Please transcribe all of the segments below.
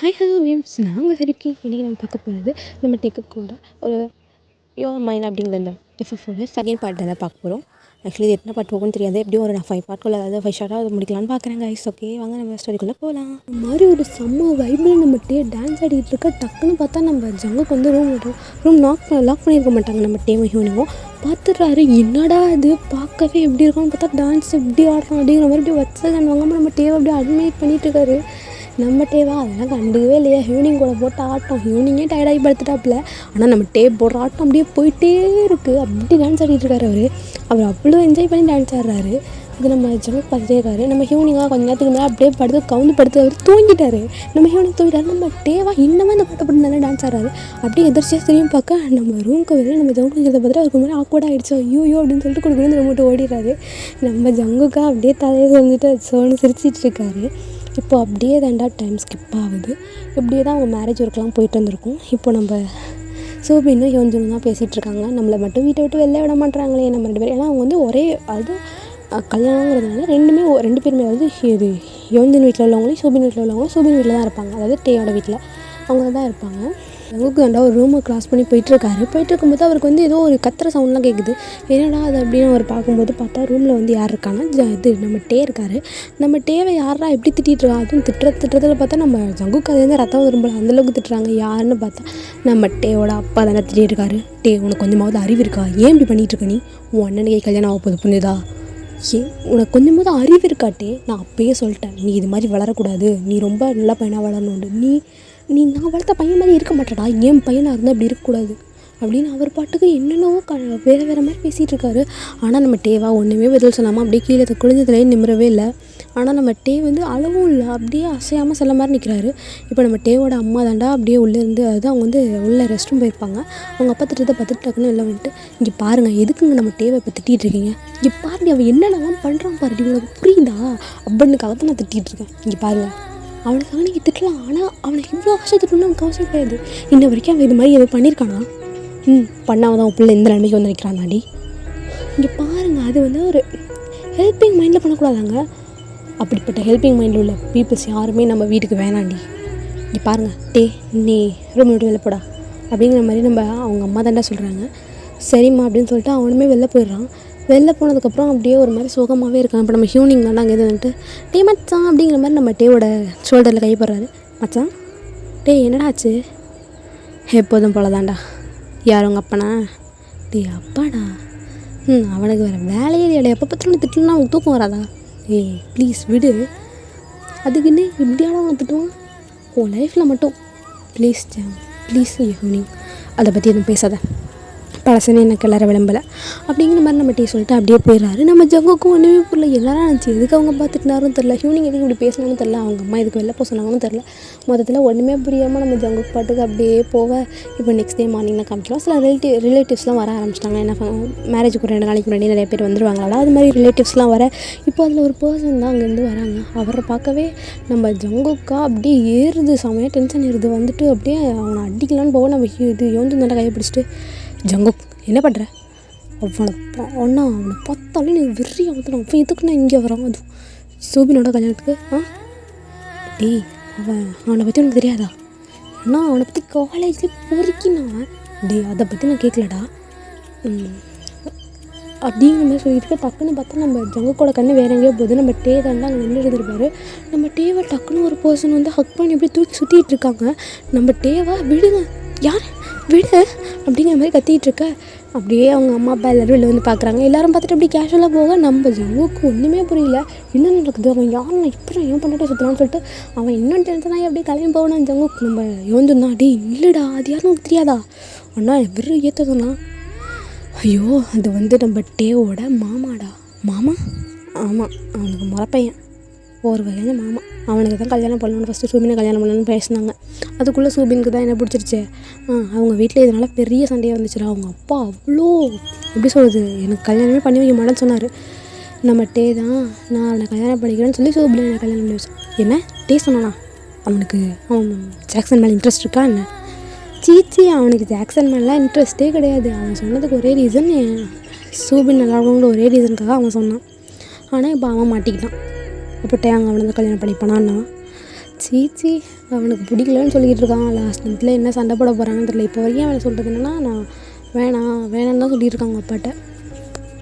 Hi hello waves நாங்கள் சரிக்கி இன்றைக்கி நம்ம பார்க்க போகிறது நம்ம டேக்கோட ஒரு யோர் மைண்ட் அப்படிங்கிற இந்த எஃப்எஃபோட செகண்ட் பார்ட் தான் பார்க்க போகிறோம். ஆக்சுவலி இது எத்தனை பார்ட் போகும்னு தெரியாது, எப்படியும் ஒரு நான் 5 பார்ட்குள்ளே அதாவது 5 ஷார்ட்டாக அது முடிக்கலான்னு பார்க்குறேன் கைஸ். ஓகே வாங்க நம்ம ஸ்டோரிக்குள்ளே போகலாம். இந்த மாதிரி ஒரு செம்ம வைபில் நம்ம டான்ஸ் ஆடிட்டு இருக்க டக்குன்னு பார்த்தா நம்ம ஜங்குக்கு வந்து ரூம் லாக் பண்ணியிருக்க மாட்டாங்க. நம்ம டேவும் ஹியூனிங்கும் பார்த்துட்றாரு, என்னடா இது பார்க்கவே எப்படி இருக்கும்னு பார்த்தா டான்ஸ் எப்படி ஆடுறோம் அப்படிங்கிற மாதிரி இப்படி வச்சது வாங்காமல் நம்ம டேவை அப்படியே அட்மைட் பண்ணிட்டு இருக்காரு. நம்ம டேவா அதெல்லாம் கண்டுக்கவே இல்லையா, ஹியூனிங் கூட போட்டு ஆட்டம், ஹியூனிங்கே டயர்டாகி படுத்துட்டாப்புல. ஆனால் நம்ம டேப் போடுற ஆட்டம் அப்படியே போயிட்டே இருக்குது, அப்படி டான்ஸ் ஆடிட்டு இருக்காரு. அவர் அவ்வளோ என்ஜாய் பண்ணி டான்ஸ் ஆடுறாரு. இது நம்ம ஜங்கு பார்த்துட்டே இருக்காரு. நம்ம ஹியூனிங்காக கொஞ்சம் நேரத்துக்கு மேலே அப்படியே படுத்து அவர் தூங்கிட்டாரு. நம்ம ஹியூனிங் தூங்கிட்டாரு. நம்ம டேவா இன்னமும் இந்த பாட்டை போட்டு நல்லா டான்ஸ் ஆடுறாரு. அப்படியே எதிர்ச்சியாக திரும்பி பார்க்க நம்ம ரூமுக்கு வெளியே நம்ம ஜங்கு இருக்கிறத பார்த்துட்டு அவருக்கு மாதிரி ஆக்வர்ட் ஆகிடுச்சு. ஐயோ அப்படின்னு சொல்லிட்டு கொடுக்குறது ரிமோட்டு ஓடிடுறாரு. நம்ம ஜங்குக்கா அப்படியே தலையை செஞ்சுட்டு சோன்னு சிரிச்சிட்டு இருக்காரு. இப்போ அப்படியே தாண்டா டைம் ஸ்கிப் ஆகுது. இப்படியே தான் அவங்க மேரேஜ் ஒர்க்கெலாம் போயிட்டு வந்திருக்கும். இப்போ நம்ம சோபினும் யோஞ்சனும் தான் பேசிகிட்டு இருக்காங்க. நம்மளை மட்டும் வீட்டை விட்டு வெளில விட மாட்டுறாங்களே நம்ம 2 பேரும். ஏன்னா அவங்க வந்து ஒரே அது கல்யாணங்கிறதுனால ரெண்டு பேருமே அதாவது இது யோஞ்சன் வீட்டில் உள்ளவங்களையும் சோபின் வீட்டில் உள்ளவங்களும் சோபின் வீட்டில் தான் இருப்பாங்க. அதாவது டேயோட வீட்டில் அவங்க தான் இருப்பாங்க. ஜங்குக்கு தாண்டா ஒரு ரூமை க்ராஸ் பண்ணி போயிட்டுருக்காரு. போயிட்டுருக்கும்போது அவருக்கு வந்து ஏதோ ஒரு கத்துற சவுண்ட்லாம் கேட்குது. என்னடா அது அப்படின்னு அவர் பார்க்கும்போது பார்த்தா ரூமில் வந்து யார் இருக்கான்னா இது நம்ம டே இருக்காரு. நம்ம டேவை யாரா எப்படி திட்டிகிட்ருக்கா, அதுவும் திட்டத்தில் பார்த்தா நம்ம ஜங்குக்கு அது வந்து ரத்தம் வரும்போது அந்தளவுக்கு திட்டுறாங்க. யாருன்னு பார்த்தா நம்ம டேவோட அப்பா தானே திட்டிகிட்டு இருக்காரு. டே உனக்கு கொஞ்சமாவது அறிவு இருக்கா, ஏன் இப்படி பண்ணிகிட்டு இருக்க, நீ உன் அண்ணனுக்கு கல்யாணம் ஆக போகுது புரியுதா, ஏன் உனக்கு கொஞ்சமாவது அறிவு இருக்காட்டே, நான் அப்பயே சொல்லிட்டேன் நீ இது மாதிரி வளரக்கூடாது, நீ ரொம்ப நல்ல பையனாக வளரணுண்டு, நீ நான் வளர்த்த பையன் மாதிரி இருக்க மாட்டேடா, ஏன் பையனாக இருந்தால் அப்படி இருக்கக்கூடாது அப்படின்னு அவர் பாட்டுக்கு என்னென்னவோ வேறு மாதிரி பேசிகிட்டு இருக்காரு. ஆனால் நம்ம டேவா ஒன்றுமே பதில் சொல்லாமல் அப்படியே கீழே குளிஞ்சதுலேயே நிம்மறவே இல்லை. ஆனால் நம்ம டே வந்து அளவும் இல்லை, அப்படியே அசையாமல் சில மாதிரி நிற்கிறாரு. இப்போ நம்ம டேவோட அம்மா தாண்டா அப்படியே உள்ளேருந்து, அதாவது அவங்க வந்து உள்ளே ரெஸ்ட் ரூம் போயிருப்பாங்க. அவங்க அப்பா திட்டத்தை பார்த்துட்டு டக்குன்னு எல்லாம் வந்துட்டு, இங்கே பாருங்கள் எதுக்குங்க நம்ம டேவை இப்போ திட்டிகிட்டு இருக்கீங்க, இங்கே பாருங்க அவன் என்னென்னலாம் பண்ணுறான் பாருடி, உங்களுக்கு புரியுதா அப்படின்னுக்காக தான் நான் திட்டிகிட்டு இருக்கேன். இங்கே பாருங்கள் அவனுக்காக நீங்கள் திட்டலாம், ஆனால் அவனை இவ்வளோ கஷ்டத்துட்டுன்னு அவனுக்கு அவசியம் கிடையாது. இன்ன வரைக்கும் அவன் இது மாதிரி எதுவும் பண்ணியிருக்கானா, பண்ணாமல் தான் உன் பிள்ளை இந்த நிலைமைக்கு வந்து நிற்கிறானாடி. இங்கே பாருங்கள் அது வந்து ஒரு ஹெல்ப்பிங் மைண்டில் பண்ணக்கூடாதாங்க. அப்படிப்பட்ட ஹெல்ப்பிங் மைண்டில் உள்ள பீப்புள்ஸ் யாருமே நம்ம வீட்டுக்கு வேணாண்டி. இங்கே பாருங்கள் டே நீ ரூம் விட்டு வெளில போடா அப்படிங்கிற மாதிரி நம்ம அவங்க அம்மா தாண்டா சொல்கிறாங்க. சரிம்மா அப்படின்னு சொல்லிட்டு அவனுமே வெளில போயிடுறான். வெளில போனதுக்கப்புறம் அப்படியே ஒரு மாதிரி சோகமாகவே இருக்கான். இப்போ நம்ம ஹியூனிங் தாண்டா அங்கே வந்துட்டு டே மச்சான் அப்படிங்கிற மாதிரி நம்ம டேவோட ஷோல்டரில் கைப்படுறாரு. மச்சான் டே என்னடா ஆச்சு, எப்போதும் போல தாண்டா. யார் உங்கள் அப்பனா, டே அப்பாடா, அவனுக்கு வேறு வேலையே இல்லை, எப்போ பற்றின திட்டலாம் அவனுக்கு தூக்கம் வராதா, ஏய் ப்ளீஸ் விடு, அதுக்குன்னு இப்படியான அவனை திட்டுவான் உன் லைஃப்பில் மட்டும், ப்ளீஸ் ப்ளீஸ் ஹியூனிங் அதை பற்றி எதுவும் பேசாத, பழசனே எனக்கு எல்லாரும் விளம்பலை அப்படிங்கிற மாதிரி நம்ம டீ சொல்லிட்டு அப்படியே போயிடுறாரு. நம்ம ஜங்குக்கும் ஒன்றுமே புரியல, எல்லாரும் நினச்சி எதுக்கு அவங்க பார்த்துட்டுனாரும் தெரில, ஹியூனிங் எதுக்கு இப்படி பேசணும்னு தெரில, அவங்க அம்மா இதுக்கு வெளில போக சொன்னாங்கன்னு தெரில. மொத்தத்தில் ஒன்றுமே புரியாமல் நம்ம ஜங்குக்கு பாட்டுக்கு அப்படியே போக இப்போ நெக்ஸ்ட் டே மார்னிங்கில் காமிக்கிறோம். சில ரிலேட்டிவ்ஸ்லாம் வர ஆரம்பிச்சிட்டாங்க. என்ன மேரேஜுக்கு ஒரு 2 நாளைக்கு முன்னாடி நிறைய பேர் வந்துருவாங்களா, அது மாதிரி ரிலேட்டிவ்ஸ்லாம் வர இப்போ அதில் ஒரு பர்சன் தான் அங்கேருந்து வராங்க. அவரை பார்க்கவே நம்ம ஜங்குக்கா அப்படியே ஏறுது, செமையாக டென்ஷன் ஏறுது. வந்துட்டு அப்படியே அவனை அடிக்கலான்னு போக நம்ம இது யோந்து நல்லா கையை பிடிச்சிட்டு, ஜங்குக் என்ன பண்ணுற, அவனை பார்த்தாலே நீ வெறி அவன் அப்போ எதுக்கு நான் இங்கே வரான், அது சோபினோட கல்யாணத்துக்கு. டேய் அவனை பற்றி உனக்கு தெரியாதா, ஏன்னா அவனை பற்றி காலேஜ்லேயே பொறுக்கினான். அதை பற்றி நான் கேட்கலடா அப்படிங்கிற மாதிரி சொல்லிட்டு டக்குன்னு பார்த்தா நம்ம ஜங்குக்கோட கண்ணு வேற எங்கேயோ போகுது. நம்ம டே தாண்டா அங்கே நின்று இருந்திருப்பாரு. நம்ம டேவை டக்குன்னு ஒரு பர்சன் வந்து ஹக் பண்ணி எப்படி தூக்கி சுற்றிட்டு இருக்காங்க. நம்ம டேவா விடுங்க, யார் விடு அப்படிங்கிற மாதிரி கத்திகிட்டு இருக்க. அப்படியே அவங்க அம்மா அப்பா எல்லோரும் வெளில வந்து பார்க்குறாங்க. எல்லோரும் பார்த்துட்டு அப்படி கேஷுவலாக போக நம்ம ஜங்குக்கு ஒன்றுமே புரியல, என்ன நடக்குது, அவன் யாரும் இப்போ ஏன் பண்ணிட்டு சுற்றலான்னு சொல்லிட்டு அவன் இன்னும் டென்ஷனாகி அப்படியே கிளம்பி போகணும். ஜங்குக்கு நம்ம யோந்துன்னா டே இல்லைடா அது யாரும் நமக்கு தெரியாதா, அண்ணா வெறும் ஏற்றதுண்ணா, ஐயோ அது வந்து நம்ம டேவோட மாமாடா. மாமா, ஆமாம் அவனுக்கு முறப்பையன், ஒரு வகையில் மாமா, அவனுக்கு தான் கல்யாணம் பண்ணணும்னு ஃபஸ்ட்டு சூபினை கல்யாணம் பண்ணணும்னு பேசினாங்க. அதுக்குள்ளே சூபினுக்கு தான் என்ன பிடிச்சிருச்சு, அவங்க வீட்டில் இதனால் பெரிய சண்டையாக வந்துச்சுடா. அவங்க அப்பா அவ்வளோ எப்படி சொல்கிறது, எனக்கு கல்யாணமே பண்ணி வைக்க மாட்டேன்னு சொன்னார். நம்ம டே தான் நான் அவனை கல்யாணம் பண்ணிக்கிறேன்னு சொல்லி சூபினை என்ன கல்யாணம் பண்ணி வச்சோம். என்ன டே சொன்னானா, அவன் ஜாக்சன் மேலே இன்ட்ரெஸ்ட் இருக்கா என்ன, சீச்சி அவனுக்கு ஜாக்சன் மேலாம் இன்ட்ரெஸ்ட்டே கிடையாது. அவன் சொன்னதுக்கு ஒரே ரீசன் சூபின் நல்லா இருக்கவங்கள ஒரே ரீசனுக்காக அவன் சொன்னான். ஆனால் இப்போ அவன் மாட்டிக்கிட்டான். அப்போ டே அவனை வந்து கல்யாணம் பண்ணிப்பானான்னா சீச்சி அவனுக்கு பிடிக்கலன்னு சொல்லிக்கிட்டு இருக்கான். லாஸ்ட் மந்த்தில் என்ன சண்டை போட போகிறாங்கன்னு தெரியல. இப்போ வரைக்கும் அவன் சொல்கிறது என்னன்னா, நான் வேணான்னு தான் சொல்லியிருக்காங்க அப்பாட்ட.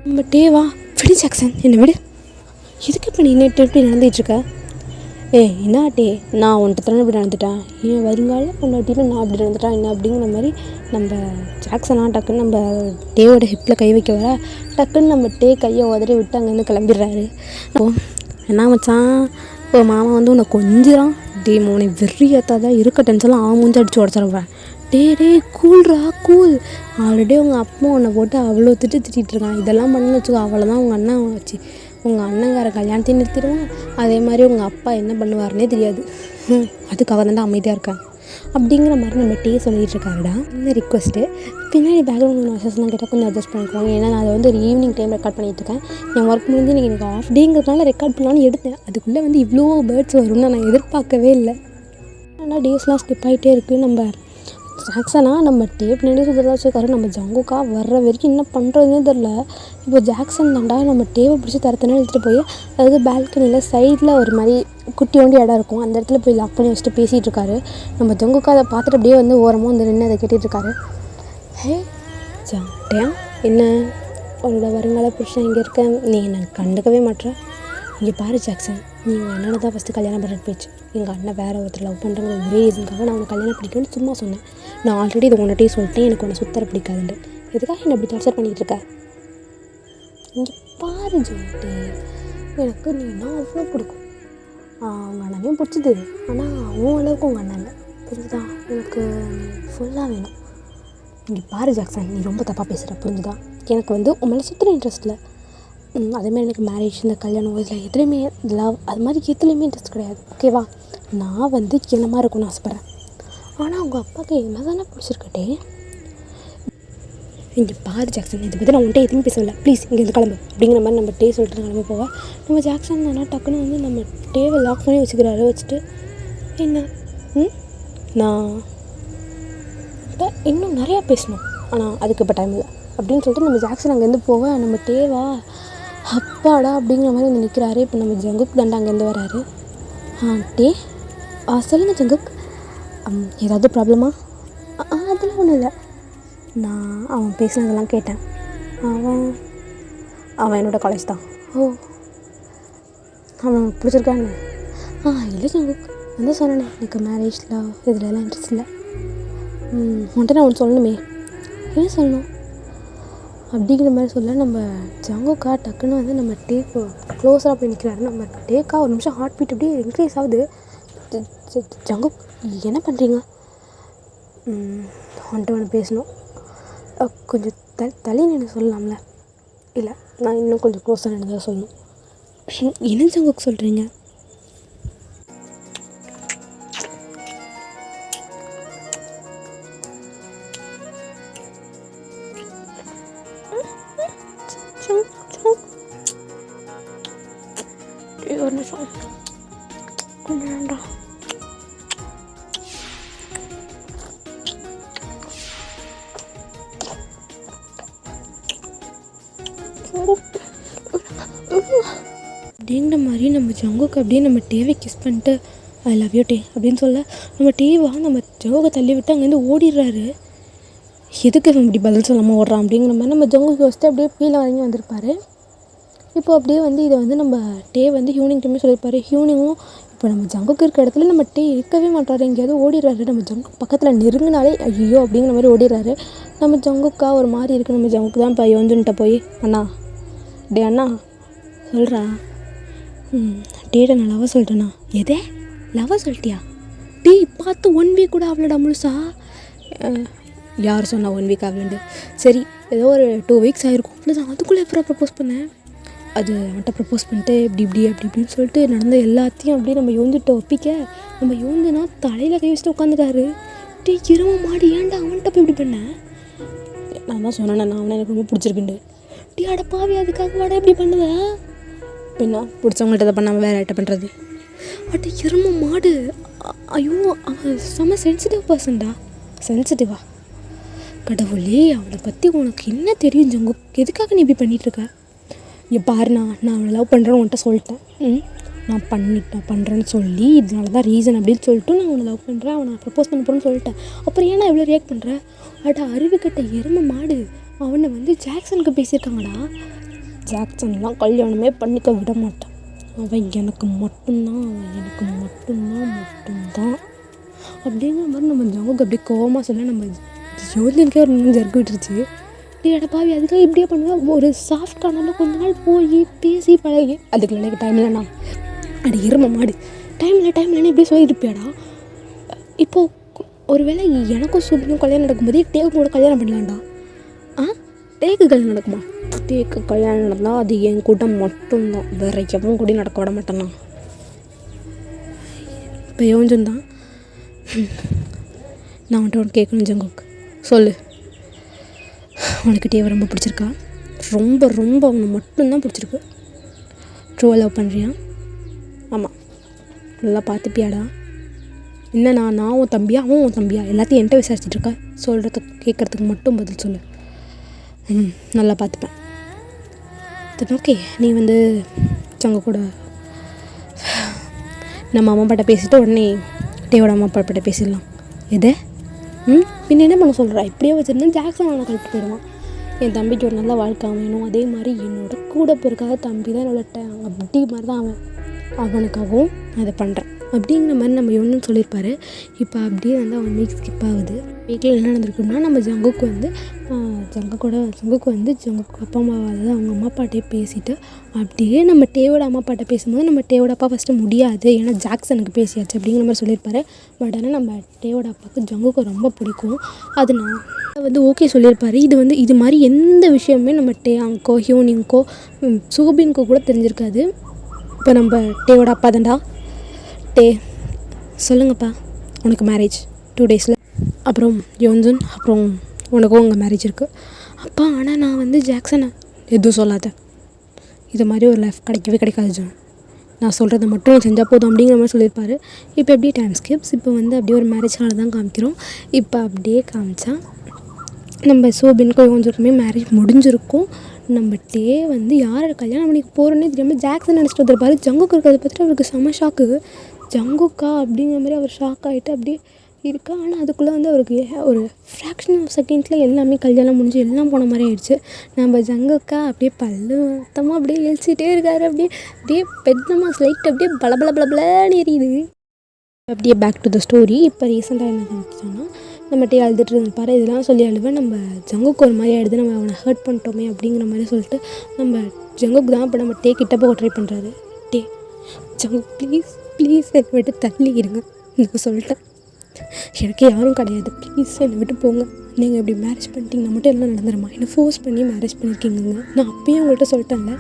நம்ம டேவா விடு ஜாக்சன், என்னை விடு. எதுக்கு இப்போ நீ நேற்று எப்படி நடந்துகிட்ருக்க? என்ன டே, நான் உன்கிட்ட தானே இப்படி நடந்துட்டேன், ஏன் வருங்கால பொண்டாட்டின்னு நான் அப்படி நடந்துட்டேன் என்ன அப்படிங்கிற மாதிரி நம்ம ஜாக்சனா டக்குன்னு நம்ம டேவோட ஹிப்பில் கை வைக்க வர டக்குன்னு நம்ம டே கையை உதறி விட்டு அங்கேருந்து கிளம்பிடுறாரு. என்ன மச்சான், இப்போ மாமா வந்து உன்னை கொஞ்சிறான். டே மோனை வெறி ஏற்றாதான் இருக்க டென்ஷன்லாம் மூஞ்சி அடிச்சு உடச்சிருவேன். டே கூல்ரா கூல். ஆல்ரெடி உங்கள் அப்பா உன்னை போட்டு அவ்வளோ திட்டிகிட்டு இருக்கான். இதெல்லாம் பண்ணு வச்சுக்கோ, அவ்வளோதான் உங்கள் அண்ணன் வச்சு உங்கள் அண்ணங்கார கல்யாணத்தையும் நிறுத்திடுவான். அதே மாதிரி உங்கள் அப்பா என்ன பண்ணுவார்னே தெரியாது. அதுக்காக தான்டா அமைதியாக இருக்கேன் அப்படிங்கிற மாதிரி நம்ம டே சொல்லிகிட்டு இருக்காருடா. இந்த ரிக்வஸ்ட்டு பின்னாடி பேக்ரவுண்ட் நாய்ஸஸ்லாம் கேட்டால் கொஞ்சம் அட்ஜஸ்ட் பண்ணிக்குவாங்க. ஏன்னா நான் அதை வந்து ஒரு ஈவினிங் டைம் ரெக்கார்ட் பண்ணிகிட்ருக்கேன். என் ஒர்க் முடிஞ்சு எனக்கு ஆஃப் டேங்கிறதுனால ரெக்கார்ட் பண்ணலான்னு எடுத்தேன். அதுக்குள்ளே வந்து இவ்வளோ பேர்ட்ஸ் வரும்னு நான் எதிர்பார்க்கவே இல்லை. ஆனால் டேஸ்லாம் ஸ்கிப் ஆகிட்டே இருக்குது. நம்ம ஜாக்சனா நம்ம டேப் நின்று சுற்றுலா வச்சுருக்காரு. நம்ம ஜங்குக்கா வர்ற வரைக்கும் என்ன பண்ணுறதுனே தெரில. இப்போ ஜாக்சன் தாண்டா நம்ம டேவை பிடிச்சி தரத்தனே எடுத்துகிட்டு போய், அதாவது பால்கனியில் சைடில் ஒரு மாதிரி குட்டி வண்டி இடம் இருக்கும், அந்த இடத்துல போய் லாக் பண்ணி வச்சுட்டு பேசிகிட்டு இருக்காரு. நம்ம ஜங்குக்கா அதை பார்த்துட்டு அப்படியே வந்து ஓரமாக வந்து நின்று அதை கேட்டுட்ருக்காரு. ஹே ஜாட்டியா, என்ன அவரோட வருங்கால புருஷன் இங்கே இருக்கேன், நீ என்னை கண்டுக்கவே மாட்டேற. இங்கே பாரு ஜாக்சன், நீ எங்கள் அண்ணனை தான் ஃபஸ்ட்டு கல்யாணம் பண்ணுறது போயிடுச்சு. எங்கள் அண்ணன் வேறு ஒருத்தர் லவ் பண்ணுறங்கிற ஒரே ரீசனுக்காக நான் உனக்கு கல்யாணம் பிடிக்கும்னு சும்மா சொன்னேன். நான் ஆல்ரெடி இதை உன்னிட்டே சொல்லிட்டேன், எனக்கு உன்னை சுத்தர பிடிக்காதுன்ட்டு. எதுக்காக என்னை அப்படி டார்ச்சர் பண்ணிக்கிட்டு இருக்க? இங்கே பாரு ஜோட்டு, எனக்கு நீனா அவ்வளோ பிடிக்கும். உங்கள் அண்ணனையும் பிடிச்சிது, ஆனால் உன் அளவுக்கு உங்கள் அண்ணன் இல்லை, புரிஞ்சுதா? எனக்கு ஃபுல்லாக வேணும். இங்கே பாரு ஜாக்சன், நீ ரொம்ப தப்பாக பேசுகிற, புரிஞ்சுதா? எனக்கு வந்து உன் மேலே சுற்றுற இன்ட்ரெஸ்ட் இல்லை. அதேமாதிரி எனக்கு மேரேஜ், இந்த கல்யாணம், இதில் எதுலேயுமே லவ் அது மாதிரி எதுலேயுமே இன்ட்ரெஸ்ட் கிடையாது, ஓகேவா? நான் வந்து என்னமாக இருக்கும்னு ஆசைப்பட்றேன். ஆனால் உங்கள் அப்பாவுக்கு என்ன தானே பிடிச்சிருக்கட்டே. இங்கே பாரு ஜாக்சன், இதை பற்றி நான் உன்ட்ட எதுவும் பேசவில்லை, ப்ளீஸ் இங்கே இது கிளம்பு அப்படிங்கிற மாதிரி நம்ம டே சொல்லிட்டு கிளம்ப போவா. நம்ம ஜாக்சன் தானே டக்குன்னு வந்து நம்ம டேவை லாக் பண்ணி வச்சுக்கிறாரு. வச்சுட்டு என்ன நான் இப்போ இன்னும் நிறையா பேசணும், ஆனால் அதுக்கு இப்போ டைம் இல்லை அப்படின்னு சொல்லிட்டு நம்ம ஜாக்சன் அங்கேருந்து போவ. நம்ம டேவா அப்பாடா அப்படிங்கிற மாதிரி வந்து நிற்கிறாரு. இப்போ நம்ம ஜங்குக் தண்டா அங்கேருந்து வராரு. டே சொல்லுங்கள் ஜங்குக், ஏதாவது ப்ராப்ளமா? அதெல்லாம் ஒன்றும் இல்லை, நான் அவன் பேசுனதெல்லாம் கேட்டேன். அவன் என்னோடய காலேஜ் தான். ஓ, அவன் பிடிச்சிருக்கான்னு? இல்லை ஜங்குக், வந்து சொன்னேன் எனக்கு மேரேஜில் இதிலெல்லாம் இன்ட்ரெஸ்ட் இல்லை. உன்ட்ட நான் ஒன்று சொல்லணுமே. என்ன சொல்லணும் அப்படிங்கிற மாதிரி சொல்ல நம்ம ஜங்குக்கா டக்குன்னு வந்து நம்ம டேக்கு க்ளோஸராக போய் நிற்கிறாரு. நம்ம டேக்கா ஒரு நிமிஷம் ஹார்ட் பீட் அப்படியே இன்க்ரீஸ் ஆகுது. ஜங்குக் என்ன பண்ணுறீங்க? வந்துட்டு ஒன்று பேசணும், கொஞ்சம் தள்ளி நின்று சொல்லலாம்ல? இல்லை, நான் இன்னும் கொஞ்சம் க்ளோஸாக நின்று தான் சொல்லணும். என்ன ஜங்குக் சொல்கிறீங்க? ஒரு நிமிஷம் வேண்டாம். அப்படிங்கிற மாதிரி நம்ம ஜங்குக்கு அப்படியே நம்ம டேவை கிஸ் பண்ணிட்டு ஐ லவ் யூ டே அப்படின்னு சொல்ல, நம்ம டேவா நம்ம ஜங்குக்கை தள்ளி விட்டு அங்கேருந்து ஓடிடுறாரு. எதுக்கு இவன் இப்படி பதில் சொல்லாமல் ஓடுறான் அப்படிங்கிற மாதிரி நம்ம ஜங்குக்கு வச்சுட்டு அப்படியே கீழே வரைக்கும் வந்திருப்பார். இப்போ அப்படியே வந்து இதை வந்து நம்ம டே வந்து ஹியூனிங் டைமே சொல்லியிருப்பார். ஹியூனிங்கும் இப்போ நம்ம ஜங்குக்கு இருக்க இடத்துல நம்ம டே இருக்கவே மாட்டார், எங்கேயாவது ஓடிடுறாரு. நம்ம ஜங்குக்கு பக்கத்தில் நெருங்கினாலே ஐயோ அப்படிங்கிற மாதிரி ஓடிடுறாரு. நம்ம ஜங்குக்கா ஒரு மாதிரி இருக்குது. நம்ம ஜங்குக்கு தான் இப்போ யோந்துன்ட்ட போய் அண்ணா டே அண்ணா சொல்கிறா, டேட்டை நான் லவ் சொல்லிட்டேண்ணா. எதே லவ் சொல்லிட்டியா? டே பார்த்து 1 வீக் கூட அவ்வளோடா முழுசா? யார் சொன்னா 1 வீக் ஆகலண்டு? சரி ஏதோ ஒரு 2 வீக்ஸ் ஆகிருக்கும், அவ்வளோதான். அதுக்குள்ளே எப்போ ப்ரப்போஸ் பண்ணேன்? அது அவன்கிட்ட ப்ரப்போஸ் பண்ணிட்டு இப்படின்னு சொல்லிட்டு நடந்த எல்லாத்தையும் அப்படியே நம்ம யோந்துட்டு ஒப்பிக்க, நம்ம யோந்துனா தலையில் கை வச்சுட்டு உட்காந்துட்டாரு. டே இரும மாடி, ஏன்டா அவன்கிட்ட போய் இப்படி பண்ணேன்? நான் தான் சொன்னேன், நான் அவனை எனக்கு ரொம்ப பிடிச்சிருக்குண்டு. டே அடப்பாவி, அதுக்காக வாடா இப்படி பண்ணுவேன்? பின்னா பிடிச்சவங்கள்ட்ட இதை பண்ணாமல் வேறு ஐட்ட பண்ணுறது. அட்ட இரும மாடு. ஐயோ, அவன் செம்ம சென்சிட்டிவ் பர்சன்டா. சென்சிட்டிவா? கடவுளே, அவளை பற்றி உனக்கு என்ன தெரியும் ஜங்கு? எதுக்காக நீ இப்படி பண்ணிகிட்ருக்க? பாருண்ணா, நான் அவளை லவ் பண்ணுறேன்னு உன்கிட்ட சொல்லிட்டேன். நான் பண்ணுறேன்னு சொல்லி இதனால தான் ரீசன் அப்படின்னு சொல்லிட்டு நான் அவனை லவ் பண்ணுறேன், அவனை ப்ரப்போஸ் பண்ண போகிறேன்னு சொல்லிட்டேன். அப்புறம் ஏன் நான் இவ்வளோ ரியாக்ட் பண்ணுறேன்? அட அறிவுக்கட்ட எருமை மாடு, அவனை வந்து ஜாக்சனுக்கு பேசியிருக்காங்கடா. ஜாக்சன்லாம் கல்யாணமே பண்ணிக்க விட மாட்டான், அவன் எனக்கு மட்டும்தான், அவன் எனக்கு மட்டும்தான் அப்படிங்கிற மாதிரி நம்ம ஜங்குக்கு அப்படியே கோவமாக சொல்ல நம்ம ஜோதினுக்கே ஒரு நின்று ஜர்க்கு விட்டுருச்சு. டே அடப்பாவி, அதுக்காக இப்படியே பண்ணுவேன். ஒரு சாஃப்ட் கார்னரில் கொஞ்ச நாள் போய் பேசி பழகி அதுக்குள்ள எனக்கு டைம் இல்லைண்ணா. அடி எருமை மாடு, டைம் இல்லைன்னு இப்படியே சொல்லியிருப்பியாடா. இப்போது ஒரு வேளை எனக்கும் சூப்பினும் கல்யாணம் நடக்கும்போது டேக்கு கூட கல்யாணம் பண்ணலாம்டா. டேக்கு கல்யாணம் நடக்குமா? டேக்கு கல்யாணம் நடந்தால் அது என் கூட்டம் மட்டும்தான், வேற எவன் கூட நடக்க விட மாட்டேன்னா. இப்போ யோஞ்சன் தான் நான் வந்துட்டு உனக்கு கேட்கணும் ஜங்குக்கு, சொல்லு, உனக்கு டேவை ரொம்ப பிடிச்சிருக்கா? ரொம்ப ரொம்ப அவனை மட்டும்தான் பிடிச்சிருக்கு. ட்ரூ லவ் பண்ணுறியா? ஆமாம். நல்லா பார்த்துப்பியாடா? என்ன நான் உன் தம்பியா, அவன் உன் தம்பியா, எல்லாத்தையும் என்கிட்ட விசாரிச்சிட்ருக்கா? சொல்கிறதுக்கு கேட்குறதுக்கு மட்டும் பதில் சொல்லு. நல்லா பார்த்துப்பேன். சரி ஓகே, நீ வந்து ஜங்கு கூட நம்ம அம்மா அப்பாட்ட பேசிவிட்டு உடனே டேவோட அம்மா அப்பாட்ட பேசிடலாம். எது? பின்ன என்ன பண்ண சொல்கிறா? இப்படியே வச்சுருந்தா ஜாக்சன் அவனை கழிட்டு போயிடுவான். என் தம்பிக்கு ஒரு நல்ல வாழ்க்கை வேணும், அதே மாதிரி என்னோட கூட பிறக்காத தம்பி தான் என்னோட அப்படி மாதிரி தான் அவனுக்காகவும் நான் அதை பண்ணுறேன் அப்படிங்கிற மாதிரி நம்ம ஒன்றும் சொல்லியிருப்பாரு. இப்போ அப்படியே வந்து அவன் வீக் ஸ்கிப் ஆகுது. வீக்கில் என்ன நடந்திருக்குன்னா, நம்ம ஜங்குக்கு வந்து ஜங்குக்கு அப்பா அம்மாவால் அவங்க அம்மா அப்பாட்டே பேசிவிட்டு அப்படியே நம்ம டேவோட அம்மா அப்பாட்ட பேசும்போது நம்ம டேவோட அப்பா ஃபஸ்ட்டு முடியாது, ஏன்னா ஜாக்சனுக்கு பேசியாச்சு அப்படிங்கிற மாதிரி சொல்லியிருப்பாரு. பட் ஆனால் நம்ம டேவோட அப்பாவுக்கு ஜங்குக்கு ரொம்ப பிடிக்கும். அது நான் வந்து ஓகே சொல்லியிருப்பாரு. இது மாதிரி எந்த விஷயமே நம்ம அங்கோ ஹியூனிங்கோ சூபின்கோ கூட தெரிஞ்சிருக்காது. இப்போ நம்ம டேவோட அப்பா தான்டா. டே சொல்லுங்கப்பா, உனக்கு மேரேஜ் 2 daysல, அப்புறம் யோன்சன், அப்புறம் உனக்கும் உங்கள் மேரேஜ் இருக்குது. அப்பா ஆனால் நான் வந்து ஜாக்சனை எதுவும் சொல்லாத, இது மாதிரி ஒரு லைஃப் கிடைக்கவே கிடைக்காது ஜான், நான் சொல்கிறத மட்டும் செஞ்சால் போதும் அப்படிங்கிற மாதிரி சொல்லியிருப்பாரு. இப்போ எப்படியே டைம் ஸ்கிப்ஸ், இப்போ வந்து அப்படியே ஒரு மேரேஜ் ஹாலை தான் காமிக்கிறோம். இப்போ அப்படியே காமிச்சா நம்ம சோபின்க்கும் யோன்சனுக்குமே மேரேஜ் முடிஞ்சிருக்கும். நம்ம டே வந்து யாரை கல்யாணம் பண்ணிக்க போகிறோன்னே தெரியாமல் ஜாக்சன் நினச்சிட்டு வந்துருப்பாரு. ஜங்குக்கு இருக்கிறத பார்த்துட்டு அவருக்கு செம்ம ஷாக்கு. ஜங்குக்கா அப்படிங்கிற மாதிரி அவர் ஷாக் ஆகிட்டு அப்படியே இருக்கா. ஆனால் அதுக்குள்ளே வந்து அவருக்கு ஒரு ஃப்ராக்ஷன் ஆஃப் செகண்ட்ஸில் எல்லாமே கல்யாணம் முடிஞ்சு எல்லாம் போன மாதிரி ஆயிடுச்சு. நம்ம ஜங்குக்கா அப்படியே பல்லு மொத்தமாக அப்படியே எழுச்சிட்டே இருக்காரு. அப்படியே பெட்னமாக ஸ்லைட் அப்படியே பலபலன்னு எரியுது. அப்படியே பேக் டு த ஸ்டோரி. இப்போ ரீசெண்டாக என்ன காமிச்சோன்னா, நம்ம டே அழுதுட்டு இருப்பாரு. இதெல்லாம் சொல்லி அழுவேன். நம்ம ஜங்குக்கு ஒரு மாதிரி ஆகிடுது, நம்ம அவனை ஹர்ட் பண்ணிட்டோமே அப்படிங்கிற மாதிரி சொல்லிட்டு நம்ம ஜங்குக்கு தான் இப்போ நம்ம டே கிட்ட போக ட்ரை பண்ணுறாரு. டே ஜங்கு ப்ளீஸ் என்னை விட்டு தள்ளி இருங்க, நான் சொல்லிட்டேன், எனக்கு யாரும் கிடையாது, ப்ளீஸ் என்னை விட்டு போங்க, நீங்கள் இப்படி மேரேஜ் பண்ணிட்டீங்கன்னா மட்டும் எல்லாம் நடந்துடுமா, என்னை ஃபோர்ஸ் பண்ணி மேரேஜ் பண்ணியிருக்கீங்க, நான் அப்பயும் உங்கள்கிட்ட சொல்லிட்டேன்ல.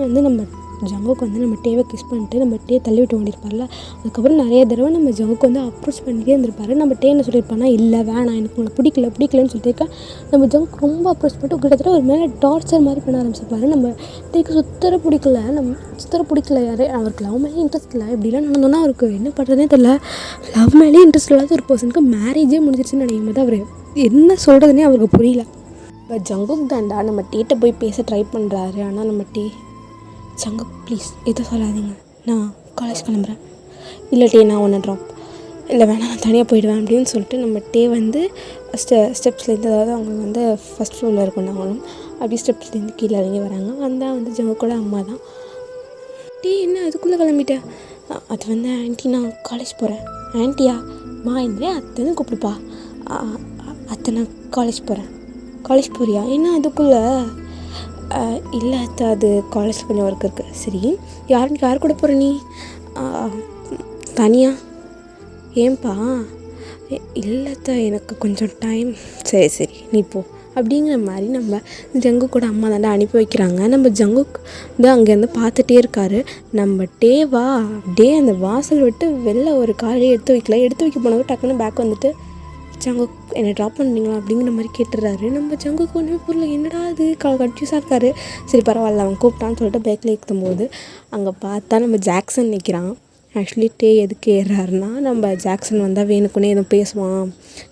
வந்து நம்ம ஜங்குக்கு வந்து நம்ம டேவை கிஸ் பண்ணிட்டு நம்ம டே தள்ளி விட்டு ஓடிருப்பார்ல. அதுக்கப்புறம் நிறைய தடவை நம்ம ஜங்குக்கு வந்து அப்ரோச் பண்ணிட்டே இருந்திருப்பாரு. நம்ம டே என்ன சொல்லியிருப்பானா, இல்லை வேணாம், எனக்கு உங்களை பிடிக்கலன்னு சொல்லியிருக்கேன். நம்ம ஜங்குக்கு ரொம்ப அப்ரோச் பண்ணிட்டு கிட்டத்தட்ட ஒரு மேலே டார்ச்சர் மாதிரி பண்ண ஆரம்பிச்சிருப்பாரு. நம்ம டேக்கு சுத்தர பிடிக்கல யாரே, அவருக்கு லவ் மேலே இன்ட்ரெஸ்ட் இல்லை, இப்படிலாம் நடந்தோன்னா அவருக்கு என்ன பண்ணுறதே தெரியல. லவ் மேலே இன்ட்ரெஸ்ட் இல்லாத ஒரு பர்சனுக்கு மேரேஜே முடிஞ்சிருச்சுன்னு நினைக்கும் போது அவர் என்ன சொல்கிறதுனே அவருக்கு புரியல. இப்போ ஜங்குக்கு தாண்டா நம்ம டேட்டை போய் பேச ட்ரை பண்ணுறாரு. ஆனால் நம்ம டே ஜங்கு ப்ளீஸ் எதுவும் சொல்லாதீங்க, நான் காலேஜ் கிளம்புறேன், இல்லை டே நான் ஒன்று ட்ராப், இல்லை வேணாம் நான் தனியாக போயிடுவேன் அப்படின்னு சொல்லிட்டு நம்ம டே வந்து ஸ்டெப்ஸ்லேருந்து, அதாவது அவங்க வந்து ஃபஸ்ட் ஃப்ளோரில் இருக்கணும், அவங்களும் அப்படி ஸ்டெப்ஸ்லேருந்து கீழே இறங்கி வராங்க. வந்தால் வந்து ஜங்கு கூட அம்மா தான். டே என்ன அதுக்குள்ளே கிளம்பிட்டேன்? அது வந்து ஆண்டி நான் காலேஜ் போகிறேன். ஆண்டியா? மா இல்லை அத்தைன்னு கூப்பிடுப்பா. அத்தை நான் காலேஜ் போகிறியா? என்ன அதுக்குள்ளே? இல்லை அத்தை, அது காலேஜில் கொஞ்சம் ஒர்க் இருக்குது. சரி, யார் கூட போகிற நீ? தனியா? ஏன்பா? இல்லை அத்தை, எனக்கு கொஞ்சம் டைம். சரி நீ போ அப்படிங்கிற மாதிரி நம்ம ஜங்கு கூட அம்மா தாண்டா அனுப்பி வைக்கிறாங்க. நம்ம ஜங்குக்கு வந்து அங்கேருந்து பார்த்துட்டே இருக்காரு. நம்ம டேவா அப்படியே அந்த வாசல் விட்டு வெளில ஒரு காலையே எடுத்து வைக்க போனது டக்குன்னு பேக் வந்துட்டு, ஜங்கு என்னை ட்ராப் பண்ணுறீங்களா அப்படிங்கிற மாதிரி கேட்டுறாரு. நம்ம ஜங்குக்கு ஒன்றுமே புரியல, என்னடா அது கன்ஃபியூஸாக இருக்காரு. சரி பரவாயில்ல, அவன் கூப்பிட்டான்னு சொல்லிட்டு பேக்கில் ஏற்றும்போது அங்கே பார்த்தா நம்ம ஜாக்சன் நிற்கிறான். ஆக்சுவலி டே எதுக்கு ஏறாருன்னா, நம்ம ஜாக்சன் வந்தால் வேணுக்குன்னே எதுவும் பேசுவான்,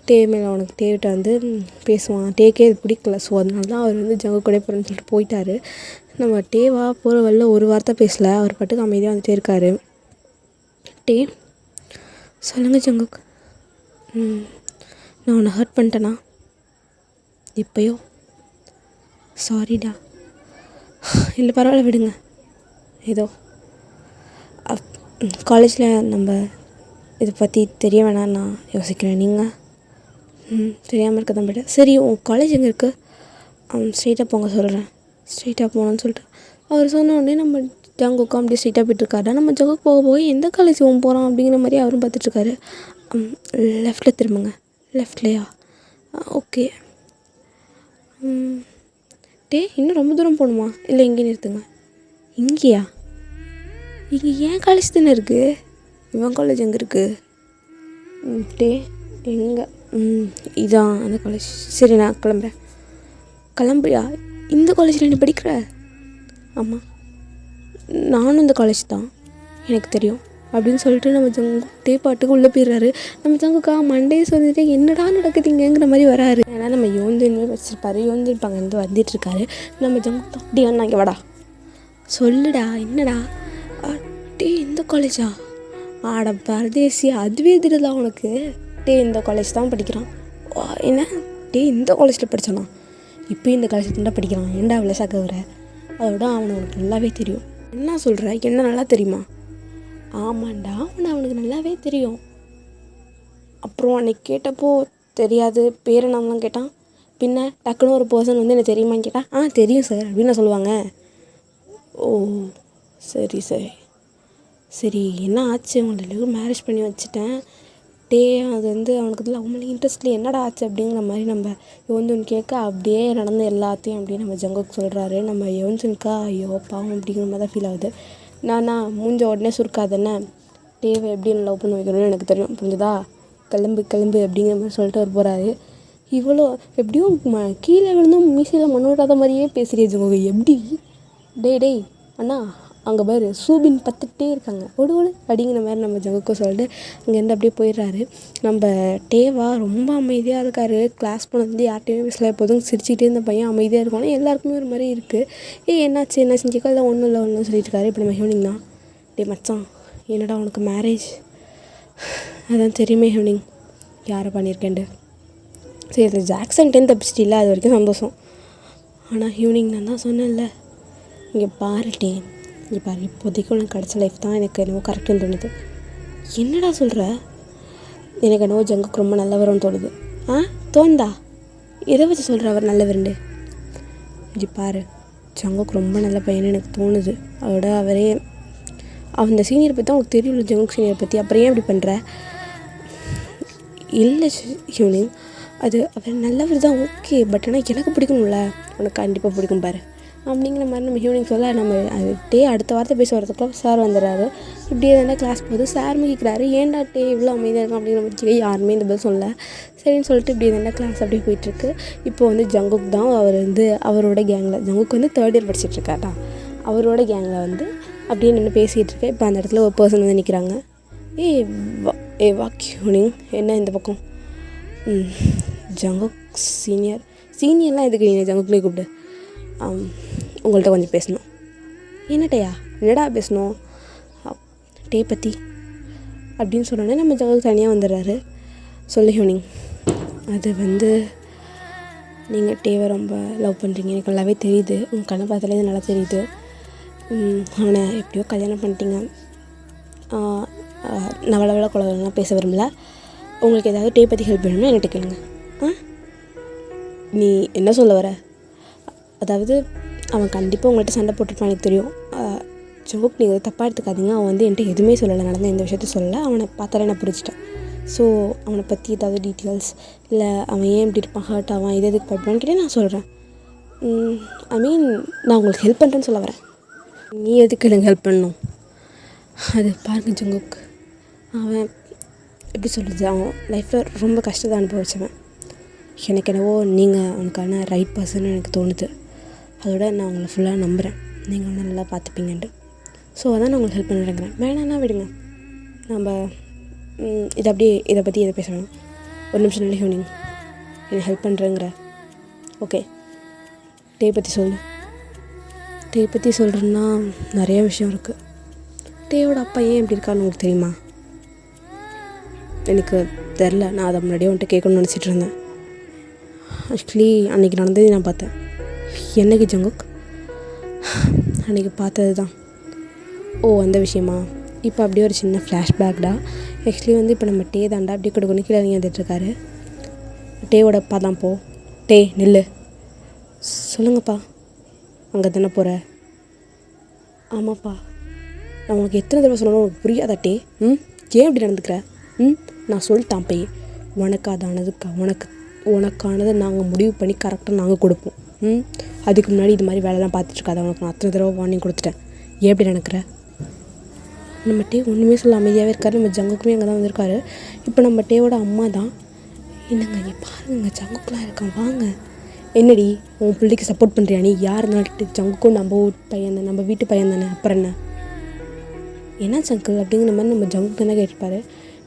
டே மேலே அவனுக்கு டேவிட்ட வந்து பேசுவான், டேக்கே இது பிடிக்கல, ஸோ அதனால தான் அவர் வந்து ஜங்கு கூட போகிறேன்னு சொல்லிட்டு போயிட்டாரு. நம்ம டேவா போகிற வழில ஒரு வார்த்தை பேசலை, அவர் பாட்டுக்கு அமைதியாக வந்துட்டே இருக்காரு. டே சொல்லுங்கள் ஜங்குக். நான் உன்னை ஹர்ட் பண்ணிட்டேனா? இப்போயோ? சாரிடா. இல்லை பரவாயில்ல விடுங்க. ஏதோ காலேஜில் நம்ம இதை பற்றி தெரிய வேணான்னு நான் யோசிக்கிறேன். நீங்கள் தெரியாமல் இருக்க தான் போய்ட்டு. சரி, உன் காலேஜ் எங்கே இருக்குது? ஸ்ட்ரெயிட்டாக போங்க சொல்கிறேன். ஸ்ட்ரெயிட்டாக போகணுன்னு சொல்லிட்டு அவர் சொன்ன உடனே நம்ம ஜங்குக்கும் அப்படியே ஸ்ட்ரெயிட்டாக போய்ட்டுருக்காரு. நம்ம ஜங்குக்கு போக போக எந்த காலேஜ் போகிறோம் அப்படிங்கிற மாதிரி அவரும் பார்த்துட்ருக்காரு. லெஃப்ட்டில் திரும்புங்க. லெஃப்ட்லையா? ஓகே. டே இன்னும் ரொம்ப தூரம் போகணுமா? இல்லை இங்கே நிறுத்துங்க. இங்கேயா? இங்கே ஏன் காலேஜ் தானே இருக்குது. இவன் காலேஜ் எங்கே இருக்குது? டே எங்கே? இதான் அந்த காலேஜ். சரி நான் கிளம்புறேன். கிளம்புறியா? இந்த காலேஜில் நீ படிக்கிற? ஆமாம், நானும் இந்த காலேஜ் தான், எனக்கு தெரியும் அப்படின்னு சொல்லிட்டு நம்ம ஜங்குட்டே பாட்டுக்கு உள்ளே போயிடுறாரு. நம்ம ஜங்குக்கா மண்டே சொல்லிட்டு என்னடா நடக்குதுங்கிற மாதிரி வராரு. ஏன்னா நம்ம யோந்துன்னு வச்சுருப்பாரு. யோந்துருப்பாங்க வந்து வந்துட்டுருக்காரு. நம்ம ஜங்குக்கு அப்படி அண்ணா இங்கே வாடா, சொல்லுடா என்னடா? டே இந்த காலேஜா? ஆட பரதேசி, அதுவே தெரியல உனக்கு? டே இந்த காலேஜ் தான் படிக்கிறான். என்ன? டே இந்த காலேஜில் படித்தானா? இப்போயும் இந்த காலேஜில் தான் படிக்கிறான். ஏன்டா அவ்வளோ சாக்கவுற? அதோட அவனை உனக்கு நல்லாவே தெரியும். என்ன சொல்கிற? என்ன நல்லா தெரியுமா? ஆமாண்டா, அவனுக்கு நல்லாவே தெரியும். அப்புறம் அன்னைக்கு கேட்டப்போ தெரியாது பேர் என்னலாம் கேட்டான். பின்ன டக்குன்னு ஒரு பர்சன் வந்து எனக்கு தெரியுமான்னு கேட்டால் தெரியும் சார் அப்படின்னு சொல்லுவாங்க. ஓ சரி சரி சரி, என்ன ஆச்சு? உங்களுக்கு மேரேஜ் பண்ணி வச்சுட்டேன். டே அது வந்து அவனுக்கு இதில் அவங்களே இன்ட்ரெஸ்ட்டில் என்னடா ஆச்சு அப்படிங்கிற மாதிரி நம்ம யோன்சுன் கேட்க அப்படியே நடந்த எல்லாத்தையும் அப்படியே நம்ம ஜங்குக்கு சொல்கிறாரு. நம்ம யோன்சுன்க்கா ஐயோ பாவம் அப்படிங்கிற மாதிரி தான் ஃபீல் ஆகுது. நானா மூஞ்ச உடனே சுருக்காதானே, டேவை எப்படி லவ் பண்ண வைக்கணும்னு எனக்கு தெரியும், புரிஞ்சுதா? கிளம்பு அப்படிங்கிற மாதிரி சொல்லிட்டு அவர் போகிறாரு. இவ்வளோ எப்படியும் கீழே விழுந்தும் மீசையில் மண் விடாத மாதிரியே பேசுகிறே ஜங்குக்கு. எப்படி? டேய் அண்ணா அங்கே பாரு சூபின் பார்த்துட்டே இருக்காங்க, ஓடு அப்படிங்கிற மாதிரி நம்ம ஜங்குக்கு சொல்லிட்டு அங்கேருந்து அப்படியே போயிடுறாரு. நம்ம டேவா ரொம்ப அமைதியாக இருக்கார். கிளாஸ் போனது யார்கிட்டையுமே பேசல, எப்போதும் சிரிச்சுக்கிட்டே இருந்த பையன் அமைதியாக இருக்கும். ஆனால் எல்லாருக்குமே ஒரு மாதிரி இருக்குது. என்னாச்சு கேட்க இல்லை ஒன்றும் சொல்லிட்டு இருக்காரு. இப்போ நம்ம ஹீவினிங் தான். டே மச்சான் என்னடா உனக்கு மேரேஜ்? அதான் தெரியுமே ஹீவினிங் யாரை பண்ணியிருக்கேன்ட்டு. சரி அது ஜாக்சன்ட்டேன்னு தப்பிச்சிட்டில்ல, அது வரைக்கும் சந்தோஷம். ஆனால் ஹீவினிங் நான் தான் சொன்னேன்ல, இங்கே பாருட்டே, இங்கே பாரு, இப்போதைக்கு உனக்கு கிடச்ச லைஃப் தான் எனக்கு என்னவோ கரெக்டுன்னு தோணுது. என்னடா சொல்கிற? எனக்கு என்னவோ ஜங்குக்கு ரொம்ப நல்லவரும்னு தோணுது. தோணுதா? எதை வச்சு சொல்கிற அவர் நல்லவருண்டு? இங்கே பாரு, ஜங்குக்கு ரொம்ப நல்ல பையன்னு எனக்கு தோணுது. அதோட அவரே அந்த சீனியரை பற்றி தான் உனக்கு தெரியல, ஜங்குக் சீனியரை பற்றி, அப்புறம் ஏன் இப்படி பண்ணுற? இல்லை ஹீவினிங், அது அவர் நல்லவர் தான், ஓகே. பட் ஆனால் எனக்கு பிடிக்கணும்ல. உனக்கு கண்டிப்பாக பிடிக்கும் பாரு அப்படிங்கிற மாதிரி நம்ம ஹீவினிங் சொல்ல, நம்ம டே அடுத்த வார்த்தை பேச வரதுக்குள்ள சார் வந்துடுறாரு. இப்படியே தானே கிளாஸ் போகுது. சார் கேட்குறாரு, ஏன்டா டே இவ்வளோ அமைதியாக இருக்கும் அப்படிங்கிற மாதிரி யாருமே இந்த பதில் சொல்லலை. சரின்னு சொல்லிட்டு இப்படி தானே கிளாஸ் அப்படியே போயிட்டுருக்கு. இப்போ வந்து ஜங்குக் தான் அவர் வந்து அவரோட கேங்கில், ஜங்குக் வந்து 3rd year படிச்சிட்ருக்காட்டா, அவரோட கேங்கில் வந்து அப்படியே நின்று பேசிகிட்டு இருக்கேன். இப்போ அந்த இடத்துல ஒரு பர்சன் வந்து நிற்கிறாங்க. வா ஹீவினிங், என்ன இந்த பக்கம்? ஜங்குக் சீனியர்லாம் எதுக்கு நீங்கள் ஜங்குக்லேயே கூப்பிடு, உங்கள்கிட்ட கொஞ்சம் பேசணும். என்னடா பேசணும்? டே பற்றி அப்படின்னு சொன்னோன்னே நம்ம ஜங்குக்கு தனியாக வந்துடுறாரு. சொல்லு ஹீவினிங், அது வந்து நீங்கள் டேவை ரொம்ப லவ் பண்ணுறீங்க, எனக்கு நல்லாவே தெரியுது. உங்கள் கண்ணை பார்த்தாலே இது நல்லா தெரியுது. அவனை எப்படியோ கல்யாணம் பண்ணிட்டீங்க. நான் வளவள குழந்தைலாம் பேச விரும்பல. உங்களுக்கு ஏதாவது டே பற்றி ஹெல்ப் வேணும்னா என்கிட்ட கேளுங்க. நீ என்ன சொல்ல வர? அதாவது அவன் கண்டிப்பாக உங்கள்கிட்ட சண்டை போட்டுருப்பான், எனக்கு தெரியும். ஜங்குக் நீங்கள் தப்பாக எடுத்துக்காதீங்க. அவன் வந்து என்கிட்ட எதுவுமே சொல்லலை, நடந்த எந்த விஷயத்த சொல்லலை. அவனை பார்த்தாலே நான் பிடிச்சிட்டேன். ஸோ அவனை பற்றி ஏதாவது டீட்டெயில்ஸ், இல்லை அவன் ஏன் இப்படி இருப்பான், ஹர்ட் ஆவான், இது எதுக்கு படிப்பான்னு கேட்டே நான் சொல்கிறேன். ஐ மீன் நான் உங்களுக்கு ஹெல்ப் பண்ணுறேன்னு சொல்ல வரேன். நீ எதுக்கு எனக்கு ஹெல்ப் பண்ணணும்? அது பாருங்கள் ஜங்குக், அவன் எப்படி சொல்கிறது, அவன் லைஃப்பில் ரொம்ப கஷ்டத்தை அனுபவிச்சவன். எனக்கு என்னவோ நீங்கள் அவனுக்கான ரைட் பர்சன் எனக்கு தோணுது. அதோட நான் உங்களை ஃபுல்லாக நம்புகிறேன், நீங்கள் வந்து நல்லா பார்த்துப்பீங்கன்ட்டு. ஸோ அதான் நான் உங்களுக்கு ஹெல்ப் பண்ணுறேங்கிறேன். வேணான்னா விடுங்க, நம்ம இதை பற்றி எதை பேச வேணும். ஒரு நிமிஷம் இல்லை ஹீவினிங், என்னை ஹெல்ப் பண்ணுறேங்கிற. ஓகே, டே பற்றி சொல்லு. டே பற்றி சொல்கிறேன்னா நிறைய விஷயம் இருக்குது. டேயோட அப்பா ஏன் இப்படி இருக்கான்னு உங்களுக்கு தெரியுமா? எனக்கு தெரில. நான் அதை முன்னாடியே வந்துட்டு கேட்கணும்னு நினச்சிட்டு இருந்தேன். ஆக்சுவலி அன்றைக்கி நடந்தது நான் பார்த்தேன். என்னைக்கு ஜங்குக்? அன்றைக்கி பார்த்தது தான். ஓ, அந்த விஷயமா? இப்போ அப்படியே ஒரு சின்ன ஃப்ளாஷ்பேக்டா. ஆக்சுவலி வந்து இப்போ நம்ம டே தாண்டா அப்படியே கொடுக்கணும் கீழே இறங்கி வந்துட்டுருக்காரு. டேவோட அப்பா தான். டே நில்லு. சொல்லுங்கப்பா. அங்கே தானே போகிற? ஆமாப்பா. நான் உனக்கு எத்தனை தடவை சொல்லணும், உனக்கு புரியாதா டே? ஏன் இப்படி நடந்துக்கிற? நான் சொல்லிட்டான் போய், உனக்கானதை நாங்கள் முடிவு பண்ணி கரெக்டாக நாங்கள் கொடுப்போம். அதுக்கு முன்னாடி இது மாதிரி வேலைலாம் பார்த்துட்ருக்காத. உனக்கு நான் அத்தனை தடவை வார்னிங் கொடுத்துட்டேன். ஏன் இப்படி நடக்கிற? நம்ம டே ஒன்றுமே சொல்ல அமைதியாகவே இருக்காரு. நம்ம ஜங்குக்குமே அங்கே தான் வந்திருக்காரு. இப்போ நம்ம டேவோட அம்மா தான். என்னங்க இங்கே பாருங்க, ஜங்குக்குலாம் இருக்கான், வாங்க. என்னடி உன் பிள்ளைக்கு சப்போர்ட் பண்ணுறியா நீ? யார் இருந்தாலும் ஜங்குக்கும் நம்ம பையன் தானே, நம்ம வீட்டு பையன் தானே, அப்புறம் என்ன சங்கிள் அப்படிங்கிற மாதிரி நம்ம ஜங்கு தானே கேட்டிருப்பாரு.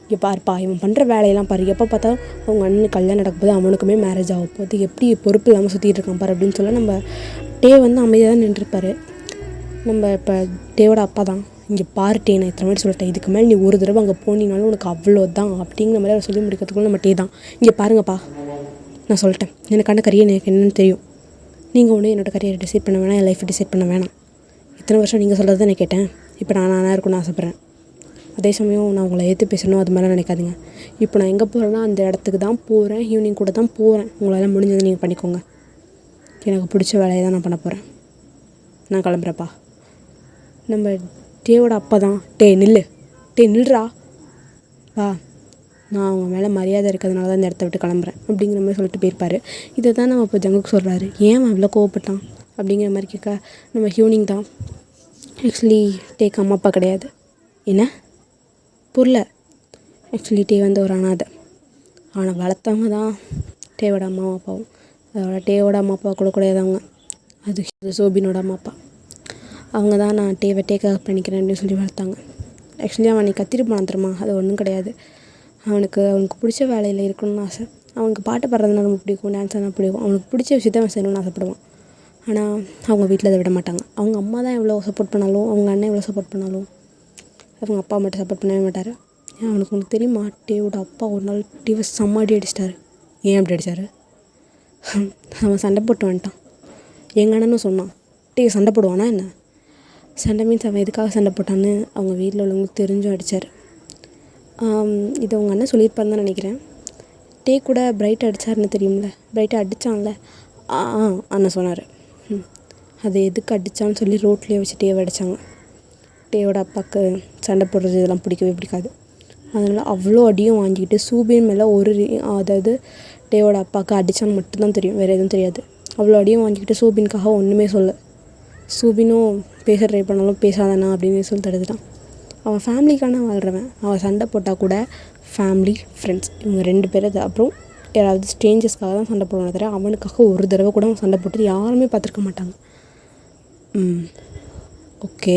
இங்கே பாருப்பா, இவன் பண்ணுற வேலையெல்லாம் பாரு, எப்போ பார்த்தா அவங்க அண்ணனுக்கு கல்யாணம் நடக்கும்போது அவனுக்குமே மேரேஜ் ஆகும் போது எப்படி பொறுப்பு இல்லாமல் சுற்றிட்டு இருக்கான் பாரு அப்படின்னு சொல்ல நம்ம டே வந்து அமைதியாக தான் நின்றுருப்பார். நம்ம இப்போ டேவோட அப்பா தான். இங்கே பாரு டே, நான் இத்தனை மாதிரி சொல்லிட்டேன், இதுக்கு மேலே நீ ஒரு தடவை அங்கே போனீங்கனாலும் உனக்கு அவ்வளோ தான் அப்படிங்கிற மாதிரி அவர் சொல்லி முடிக்கிறதுக்குள்ள நம்ம டே தான். இங்கே பாருங்கப்பா, நான் சொல்லிட்டேன், எனக்கான கரியர் எனக்கு என்னென்னு தெரியும். நீங்கள் ஒன்றும் என்னோடய கரியரை டிசைட் பண்ண வேணாம், என் லைஃப்பை டிசைட் பண்ண வேணாம். இத்தனை வருஷம் நீங்கள் சொல்கிறது தான் நான் கேட்டேன். இப்போ நானாக இருக்கணும்னு ஆசைப்பட்றேன். அதே சமயம் நான் உங்களை ஏற்று பேசணும் அது மாதிரிலாம் நினைக்காதீங்க. இப்போ நான் எங்கே போகிறேன்னா அந்த இடத்துக்கு தான் போகிறேன், ஈவினிங் கூட தான் போகிறேன். உங்களால் முடிஞ்சதை நீங்கள் பண்ணிக்கோங்க. எனக்கு பிடிச்ச வேலையை தான் நான் பண்ண போகிறேன். நான் கிளம்புறேப்பா. நம்ம டேவோட அப்பா தான். டே நில்லு, டே நில்றா வா, நான் அவங்க மேலே மரியாதை இருக்கிறதுனால தான் இந்த இடத்த விட்டு கிளம்புறேன் அப்படிங்கிற மாதிரி சொல்லிட்டு போயிருப்பார். இதை தான் நம்ம இப்போ ஜங்குக்கு சொல்கிறாரு. ஏன் அவன் இவ்வளோ கோவப்பட்டான் அப்படிங்கிற மாதிரி கேட்க நம்ம ஹியூனிங் தான். ஆக்சுவலி டேக்கு அம்மா அப்பா கிடையாது. என்ன புரியல? ஆக்சுவலி டே வந்து ஒரு அனாதை. அவனை வளர்த்தவங்க தான் டேவோட அம்மாவும் அப்பாவும். அதோட டேவோட அம்மா அப்பா கூட கிடையாதவங்க. அது சோபினோட அம்மா அப்பா. அவங்க தான் நான் டேவை டேக்காக பண்ணிக்கிறேன் அப்படின்னு சொல்லி வளர்த்தாங்க. ஆக்சுவலி அவன் அன்றைக்கி கத்திட்டு போனான் தெரியுமா? அது ஒன்றும் கிடையாது. அவனுக்கு பிடிச்ச வேலையில் இருக்கணும்னு ஆசை. அவனுக்கு பாட்டு பாடுறதுனா ரொம்ப பிடிக்கும், டான்ஸ் ஆனால் பிடிக்கும். அவனுக்கு பிடிச்ச விஷயத்த அவன் செய்யணும்னு ஆசைப்படுவான். ஆனால் அவங்க வீட்டில் அதை விட மாட்டாங்க. அவங்க அம்மா தான் எவ்வளோ சப்போர்ட் பண்ணாலும், அவங்க அண்ணன் எவ்வளோ சப்போர்ட் பண்ணாலும் அவங்க அப்பா மட்டும் சப்போர்ட் பண்ணவே மாட்டார். ஏன் உனக்கு தெரியுமா? டேவோட அப்பா ஒரு நாள் டேவை செம்மாடி அடிச்சிட்டாரு. ஏன் அப்படி அடித்தார்? அவன் சண்டை போட்டு வந்துட்டான். எங்கள் அண்ணனும் சொன்னான், டே சண்டை போடுவானா என்ன? சண்டை மீன்ஸ் அவன் எதுக்காக சண்டை போட்டான்னு அவங்க வீட்டில் உள்ளவங்களுக்கு தெரிஞ்சும் அடித்தார். இது அவங்க அண்ணன் சொல்லியிருப்பாருன்னு தான் நினைக்கிறேன். டே கூட பிரைட் அடித்தாருன்னு தெரியும்ல, பிரைட்டை அடித்தான்ல, அண்ணன் சொன்னார். அது எதுக்கு அடித்தான்னு சொல்லி ரோட்லேயே வச்சு டேவை அடித்தாங்க. டேவோட அப்பாவுக்கு சண்டை போடுறது இதெல்லாம் பிடிக்கவே பிடிக்காது. அதனால் அவ்வளோ அடியும் வாங்கிக்கிட்டு சூபின் மேலே அதாவது டேவோட அப்பாவுக்கு அடித்தான்னு மட்டும்தான் தெரியும், வேறு எதுவும் தெரியாது. அவ்வளோ அடியும் வாங்கிக்கிட்டு சூபின்காக ஒன்றுமே சொல்ல. சூபினும் பேச ட்ரை பண்ணாலும் பேசாதானா அப்படின்னு சொல்லி தடுத்துட்டான். அவன் ஃபேமிலிக்கான வாழ்கிறவன். அவன் சண்டை போட்டால் கூட ஃபேமிலி, ஃப்ரெண்ட்ஸ் இவங்க 2 பேர். அப்புறம் யாராவது ஸ்ட்ரேஞ்சர்ஸ்க்காக தான் சண்டை போடுவானே தவிர அவனுக்காக ஒரு தடவை கூட அவன் சண்டை போட்டு யாருமே பார்த்துருக்க மாட்டாங்க. ஓகே,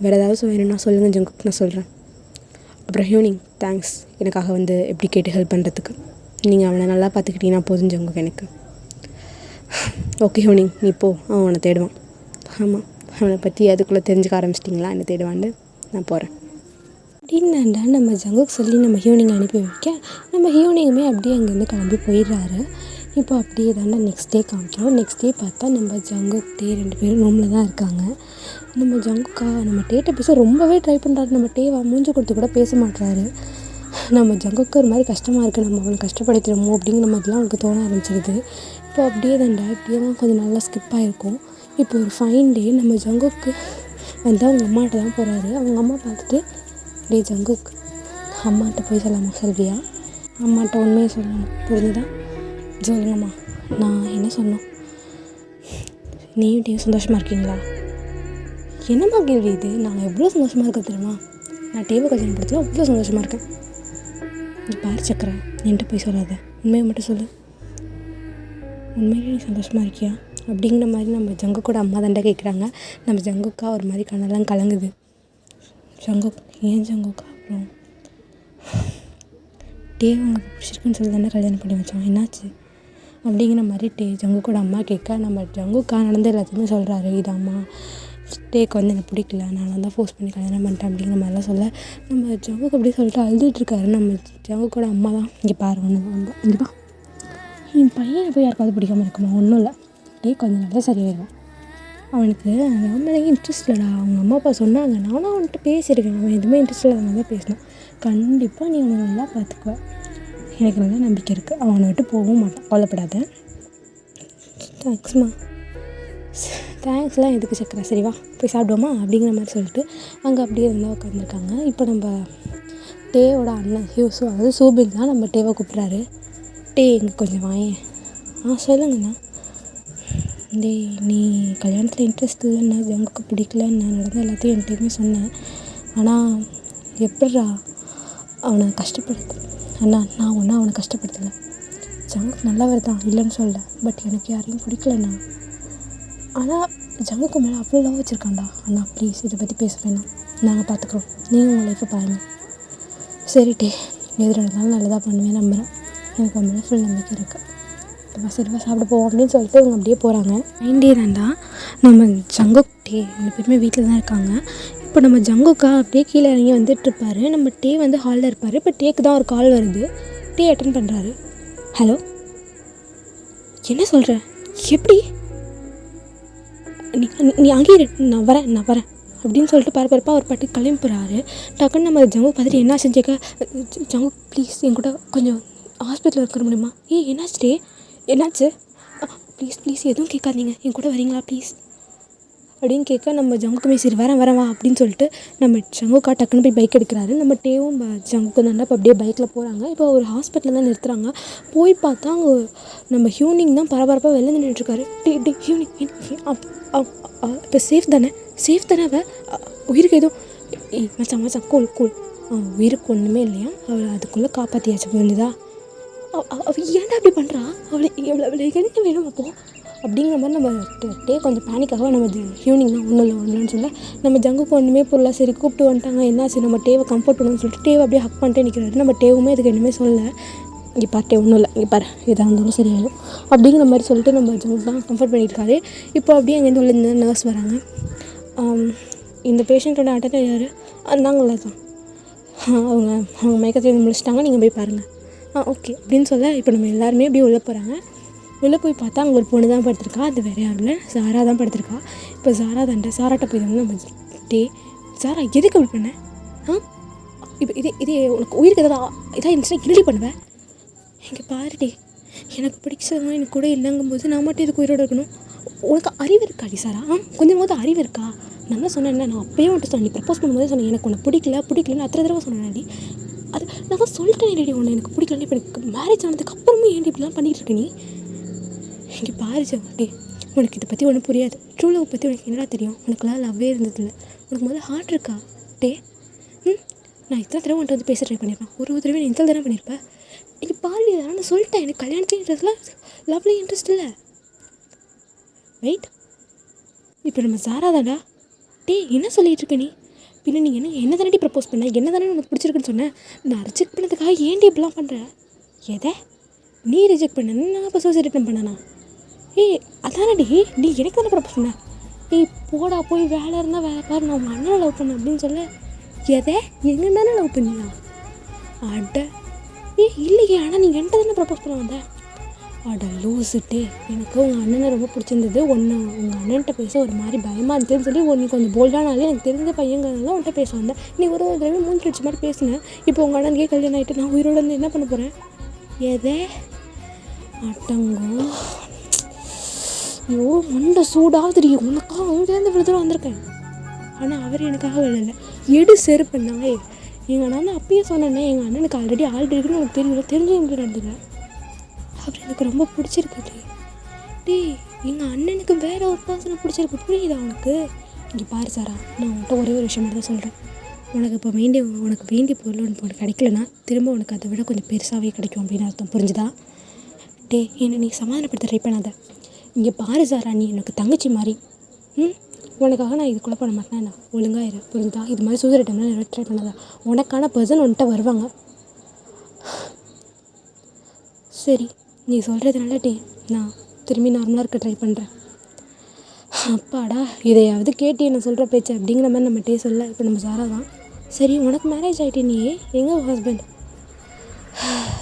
வேறு ஏதாவது வேணும்னா சொல்லுங்கள் ஜங்குக்கு, நான் சொல்கிறேன். அப்புறம் ஹியூனிங் தேங்க்ஸ் எனக்காக வந்து எப்படி கேட்டு ஹெல்ப் பண்ணுறதுக்கு. நீங்கள் அவனை நல்லா பார்த்துக்கிட்டீங்கன்னா போதும் ஜங்குக்கு எனக்கு. ஓகே ஹியூனிங், நீ போ, அவன் அவனை தேடுவான். ஆமாம், அவனை பற்றி அதுக்குள்ளே தெரிஞ்சுக்க ஆரம்பிச்சிட்டிங்களா என்ன தேடுவான்னு? நான் போகிறேன் அப்படின்னாண்டா நம்ம ஜங்குக்கு சொல்லி நம்ம ஹியூனிங் அனுப்பி வைக்க நம்ம ஹியூனிங்குமே அப்படியே அங்கேருந்து கிளம்பி போயிடுறாரு. இப்போ அப்படியே தாண்டா நெக்ஸ்ட் டே காமிக்கிறோம். நெக்ஸ்ட் டே பார்த்தா நம்ம ஜங்குக் டே 2 பேரும் ரூமில் தான் இருக்காங்க. நம்ம ஜங்குக்கா நம்ம டேட்டை பேச ரொம்பவே ட்ரை பண்ணுறாரு. நம்ம டேவா மூஞ்சி கொடுத்து கூட பேச மாட்டுறாரு. நம்ம ஜங்குக்கு ஒரு மாதிரி கஷ்டமாக இருக்குது, நம்ம அவனை கஷ்டப்படுத்திடுமோ அப்படிங்கிற மாதிரிலாம் அவனுக்கு தோண ஆரம்பிச்சிருது. இப்போ அப்படியே தாண்டா இப்படியே தான் கொஞ்சம் நல்லா ஸ்கிப் ஆகிருக்கும். இப்போ ஒரு ஃபைன் டே நம்ம ஜங்குக்கு வந்து அவங்க அம்மாட்ட தான் போகிறாரு. அவங்க அம்மா பார்த்துட்டு, டே ஜங்குக், அம்மாட்ட போய் சொல்லாமா சொல்வியா? அம்மாட்ட உண்மையை சொல்லணும், புரிஞ்சுதா? சொல்லுங்கம்மா. நான் என்ன சொன்னோம்? நீயும் டே சந்தோஷமாக இருக்கீங்களா? என்னம்மா கேள்வி இது? நான் எவ்வளோ சந்தோஷமாக இருக்கேன் தெரியுமா? நான் டேவை கல்யாணம் படுத்தல அவ்வளோ சந்தோஷமாக இருக்கேன். நீ பாரு சக்கரை, என்கிட்ட போய் சொல்லாத, உண்மையை மட்டும் சொல்லு. உண்மையிலே நீ சந்தோஷமாக இருக்கியா அப்படிங்கிற மாதிரி நம்ம ஜங்கு கூட அம்மா தாண்டா கேட்குறாங்க. நம்ம ஜங்குக்கா ஒரு மாதிரி கண்ணெல்லாம் கலங்குது. ஜங்குக், ஏன் ஜங்குக்கா? அப்புறம் டே உங்களுக்கு பிடிச்சிருக்குன்னு சொல்லி தானே கல்யாணம் பண்ணி வச்சோம், என்னாச்சு? அப்படிங்கிற மாதிரி ஜங்குக்கோட அம்மா கேட்க நம்ம ஜங்குக்கா நடந்த எல்லாத்தையுமே சொல்கிறாரு. இது அம்மா டேக்கு வந்து எனக்கு பிடிக்கல, நான் தான் ஃபோர்ஸ் பண்ணி கல்யாணம் பண்ணிட்டேன் அப்படிங்கிற மாதிரிலாம் சொல்ல நம்ம ஜங்குக்கு அப்படியே சொல்லிட்டு அழுதுகிட்ருக்காரு. நம்ம ஜங்குக்கோட அம்மா தான் இங்கே பாரு ஒன்று ரொம்ப இங்கேப்பா என் பையனை போய் யாருக்காவது பிடிக்காமல் இருக்குமா? ஒன்றும் இல்லை, டே கொஞ்சம் நல்லா சரியாயிடுவான். அவனுக்கு அவன் மேலே இன்ட்ரெஸ்ட் இல்லைடா, அவங்க அம்மா அப்பா சொன்னாங்க, நானும் அவன்கிட்ட பேசியிருக்கேன், அவன் எதுவுமே இன்ட்ரெஸ்ட் இல்லாத மாதிரி தான் பேசினான். கண்டிப்பாக நீ அவனை நல்லா பார்த்துக்குவ, எனக்கு நல்லா நம்பிக்கை இருக்குது, அவனை விட்டு போகவும் மாட்டான், கவலைப்படாத. தேங்க்ஸ்மா. தேங்க்ஸ்லாம் எதுக்கு சக்கரை, சரி வா போய் சாப்பிடுவோமா அப்படிங்கிற மாதிரி சொல்லிட்டு அங்கே அப்படியே இருந்தால் உட்காந்துருக்காங்க. இப்போ நம்ம டேவோட அண்ணன் அதாவது சூபின் தான் நம்ம டேவை கூப்பிட்றாரு. டே இங்கே கொஞ்சம் வாயேன். சொல்லுங்கண்ணா. டே நீ கல்யாணத்தில் இன்ட்ரெஸ்ட் இல்லைண்ணா, ஜங்குக்கு பிடிக்கலன்னு நடந்த எல்லாத்தையும் என்கிட்டையுமே சொன்னேன். ஆனால் எப்பட்றா அவனை கஷ்டப்படுத்து அண்ணா? நான் ஒன்றும் அவனை கஷ்டப்படுத்தலை, ஜங்குக்கு நல்லவர் தான், இல்லைன்னு சொல்ல. பட் எனக்கு யாரையும் பிடிக்கலண்ணா. ஆனால் ஜங்குக்கு மேலே அவ்வளோ லவ் வச்சுருக்காண்டா. அண்ணா ப்ளீஸ் இதை பற்றி பேச வேணாம், நாங்கள் பார்த்துக்குறோம், நீங்கள் உங்கள் லைஃப்பை பாருங்கள். சரி டே, எது நடந்தாலும் நல்லதாக பண்ணுவேன் நம்புகிறேன், எனக்கு உன் மேலே ஃபுல் நம்பிக்கை இருக்குது. சரிவா சாப்பிட போவோம் அப்படின்னு சொல்லிட்டு இவங்க அப்படியே போகிறாங்க. 9 டே தான்டா நம்ம ஜங்குக் டே 2 பேருமே வீட்டில் தான் இருக்காங்க. இப்போ நம்ம ஜங்குக்கா அப்படியே கீழே இறங்கி வந்துட்டுருப்பாரு. நம்ம டே வந்து ஹாலில் இருப்பார். இப்போ டேக்கு தான் ஒரு கால் வருது. டே அட்டன் பண்ணுறாரு. ஹலோ, என்ன சொல்கிற? எப்படி? நீ அங்கேயே நான் வரேன் அப்படின்னு சொல்லிட்டு பரபரப்பாக ஒரு பாட்டு கிளம்பி போகிறாரு. டக்குன்னு நம்ம ஜங்கு பார்த்துட்டு என்ன செஞ்சுக்க, ஜங்கு ப்ளீஸ் என் கூட கொஞ்சம் ஹாஸ்பிட்டலில் இருக்கிற முடியுமா? என்னாச்சு டே, என்னாச்சு? ப்ளீஸ் எதுவும் கேட்காதீங்க, என் கூட வரீங்களா ப்ளீஸ் அப்படின்னு கேட்க நம்ம ஜங்குக்குமே சரி வரேன் வா அப்படின்னு சொல்லிட்டு நம்ம ஜங்குக்கா டக்குன்னு போய் பைக் எடுக்கிறாரு. நம்ம டேவும் ஜங்குக்கு தாண்டா இப்போ அப்படியே பைக்கில் போகிறாங்க. இப்போ ஒரு ஹாஸ்பிட்டலில் தான் நிறுத்துகிறாங்க. போய் பார்த்தா அங்கே நம்ம ஹியூனிங் தான் பரபரப்பாக வெளில நின்றுட்டுருக்காரு. டே ஹியூனிங் இப்போ சேஃப் தானே அவள் உயிருக்கு எதுவும் மச்சான் கூல் உயிருக்கு ஒன்றுமே இல்லையா, அவளை அதுக்குள்ளே காப்பாற்றியாச்சு புரிஞ்சுதா? அவள் ஏன்டா அப்படி பண்ணுறா? அவளை என்ன வேணும் அப்போது அப்படிங்கிற மாதிரி நம்ம டே கொஞ்சம் பேனிக்காக நம்ம ஹியூனிங் தான் ஒன்றும் இல்லைன்னு சொல்ல நம்ம ஜங்குக்கு ஒன்றுமே பொருளாக சரி கூப்பிட்டு வந்துட்டாங்க, என்னாச்சு நம்ம டேவை கம்ஃபர்ட் பண்ணணும்னு சொல்லிட்டு டேவை அப்படியே ஹக் பண்ணிட்டே நிற்கிறாரு. நம்ம டேவுமே அதுக்கு என்னமே சொல்லலை. இங்கே பாரு டே ஒன்றும் இல்லை, இங்கே பாரு எதாக இருந்தாலும் சரியாயிடும் அப்படிங்கிற மாதிரி சொல்லிட்டு நம்ம ஜங்கு தான் கம்ஃபர்ட் பண்ணியிருக்காரு. இப்போ அப்படியே அங்கேருந்து உள்ள நர்ஸ் வராங்க. இந்த பேஷண்ட்டோட அட்டெண்டர் யார்? நாங்களா தான், அவங்க மயக்கத்தில் முடிச்சிட்டாங்க, நீங்கள் போய் பாருங்கள். ஓகே அப்படின்னு சொல்ல இப்போ நம்ம எல்லாருமே அப்படியே உள்ளே போகிறாங்க. உள்ளே போய் பார்த்தா அங்கே ஒரு பொண்ணு தான் படுத்திருக்கா. அது வேறு யாரும் இல்லை, சாரா தான் படுத்திருக்கா. இப்போ சாராட்ட போய் தான் நம்ம டே சாரா எதுக்கு அப்படி பண்ணேன்? இப்போ இதே உனக்கு உயிருக்கு இதாக இருந்துச்சுன்னா கிளி பண்ணுவேன். இங்கே பாரு டே, எனக்கு பிடிச்சவங்க எனக்கு கூட இல்லைங்கும்போது நான் மட்டும் இதுக்கு உயிரோடு இருக்கணும். உனக்கு அறிவு இருக்காடி சாரா? கொஞ்சமாவது அறிவு இருக்கா? நல்லா சொன்னேன், நான் அப்போயே வந்துட்டு சொன்னேன், நீ ப்ரப்போஸ் பண்ணும்போது சொன்னேன் எனக்கு உனக்கு பிடிக்கலன்னு அத்தனை தடவை சொன்னேன்டி. அது நான் சொல்லிட்டேன் ரெடி, உன்னை எனக்கு பிடிக்கலன்னு. இப்போ எனக்கு மேரேஜ் ஆனதுக்கு அப்புறமும் ஏன் இப்படிலாம் பண்ணிகிட்டு இருக்க நீ? இங்கே பாரு டே, உனக்கு இதை பற்றி ஒன்றும் புரியாது. ட்ரூ லவ் பற்றி உனக்கு என்னடா தெரியும்? உனக்குலாம் லவ்வே இருந்ததில்லை. உனக்கு முதல்ல ஹார்ட் இருக்கா டே? நான் இத்தனை தடவை உன்ட்டு வந்து பேச ட்ரை பண்ணியிருப்பேன், ஒரு தடவை நீ இத்தனை தடவை பண்ணியிருப்பேன். இங்கே பாரு, நான் சொல்லிட்டேன் எனக்கு கல்யாணத்துக்கு இன்ட்ரெஸ்ட்லாம் லவ்லேயும் இன்ட்ரெஸ்ட் இல்லை. வெயிட், இப்போ நம்ம சாரா தாண்டா. டே என்ன சொல்லிகிட்டு இருக்க நீ? பின்ன நீ என்ன தானே ப்ரப்போஸ் பண்ண, என்ன தானே உனக்கு பிடிச்சிருக்குன்னு சொன்னேன். நான் ரிஜெக்ட் பண்ணதுக்காக ஏன்டி இப்படிலாம் பண்ணுற? எதை நீ ரிஜெக்ட் பண்ண, நான் இப்போ சூசைட் ரிட்டன் பண்ணனா? அதானடி நீ எனக்கு தானே ப்ரப்போஸ் பண்ண. போடா போய் வேலை இருந்தால் வேலை பாரு, நான் உங்கள் அண்ணனை லவ் பண்ணேன் அப்படின்னு சொல்ல. எதை எங்கே தானே லவ் பண்ணியா? அட இல்லையே, ஆனால் நீங்கள் என்கிட்ட தானே ப்ரப்போஸ் பண்ண வந்த. அட லூசுட்டே, எனக்கு உங்கள் அண்ணனை ரொம்ப பிடிச்சிருந்தது. உங்கள் அண்ணன்ட்ட பேச ஒரு மாதிரி பயமாக இருந்துச்சுன்னு சொல்லி நீ கொஞ்சம் போல்டானாலே எனக்கு தெரிஞ்ச பையங்கிறதுலாம் உன்ட்ட பேச வந்தேன். நீ ஒரு தடவை மூஞ்சி அடிச்ச மாதிரி பேசினேன். இப்போ உங்கள் அண்ணனுக்கே கல்யாணம் ஆகிட்டு நான் உயிரோடு வந்து என்ன பண்ண போகிறேன்? எதை அட்டங்கோ, ஐயோ மண்டை சூடாகுதுடி. உனக்காக அங்கேருந்து இவ்வளோ தூரம் வந்திருக்கேன், ஆனால் அவர் எனக்காக விளையில எடு செருப்புனாங்க. எங்கள் அண்ணன் அப்பயே சொன்னேன்னே, எங்கள் அண்ணனுக்கு ஆல்ரெடி இருக்குன்னு உனக்கு தெரியல, தெரிஞ்சு எப்படி நடந்துக்கிறேன். அவர் எனக்கு ரொம்ப பிடிச்சிருக்கு டே. எங்கள் அண்ணனுக்கு வேறு ஒரு பர்சனை பிடிச்சிருக்கு, புரியுதா உனக்கு? இங்கே பாரு சாரா, நான் உன்கிட்ட ஒரே ஒரு விஷயம் மட்டும் தான் சொல்கிறேன். உனக்கு இப்போ உனக்கு வேண்டிய பொருள் உனக்கு கிடைக்கலன்னா திரும்ப உனக்கு அதை விட கொஞ்சம் பெருசாகவே கிடைக்கும் அப்படின்னு அர்த்தம், புரிஞ்சுதா? டே என்னை நீ சமாதானப்படுத்த ட்ரை பண்ணாத. இங்கே பாரு சாரா, நீ எனக்கு தங்கச்சி மாதிரி. உனக்காக நான் இதுக்குள்ளே பண்ண மாட்டேன், நான் ஒழுங்காக இரு, புரிஞ்சுதா? இது மாதிரி சூசைட் டைம்லாம் நிறைய ட்ரை பண்ணாத. உனக்கான பர்சன் உன்கிட்ட வருவாங்க. சரி நீ சொல்கிறதுனால டே நான் திரும்பி நார்மலாக இருக்க ட்ரை பண்ணுறேன். அப்பாடா இதையாவது கேட்டு என்ன சொல்கிற பேச்சு அப்படிங்கிற மாதிரி நம்ம டே சொல்ல. இப்போ நம்ம சாரா தான். சரி உனக்கு மேரேஜ் ஆகிட்டே நீ எங்கே ஹஸ்பண்ட்?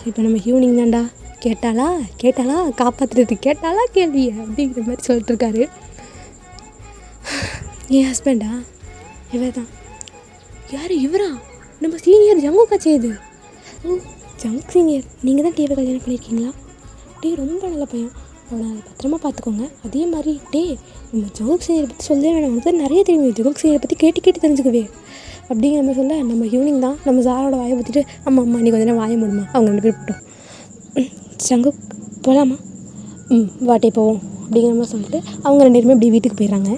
இப்போ நம்ம ஈவினிங் தான்டா. கேட்டாளா காப்பாற்றுறது கேட்டாளா கேள்வியை அப்படிங்கிற மாதிரி சொல்லிட்டுருக்காரு. என் ஹஸ்பண்டா? இவர் தான். யார் இவரா? நம்ம சீனியர் ஜங்குக்கா செய்யுது. ஓ ஜங்க் சீனியர், நீங்கள் தான் டேவை கல்யாணம் பண்ணியிருக்கீங்களா? டே ரொம்ப நல்ல பையன், அவனை பத்திரமா பார்த்துக்கோங்க. அதே மாதிரி டே நம்ம ஜங்குக் சீனியரை பற்றி சொல்லவே வேணாம், உனக்கு தான் நிறைய தெரியும், ஜங்குக் சீனியரை பற்றி கேட்டு தெரிஞ்சுக்கவே அப்படிங்கிற மாதிரி சொல்ல. நம்ம ஈவினிங் தான் நம்ம சாரோட வாயை பற்றிட்டு அம்மா நீ கொஞ்சம் நேரம் வாயை மூடுமா, அவங்க 2 பேர் போட்டோம். ஜங்குக் போகலாமா? வாட்டே போவோம் அப்படிங்கிற மாதிரி சொல்லிட்டு அவங்க 2 பேருமே இப்படி வீட்டுக்கு போயிடுறாங்க.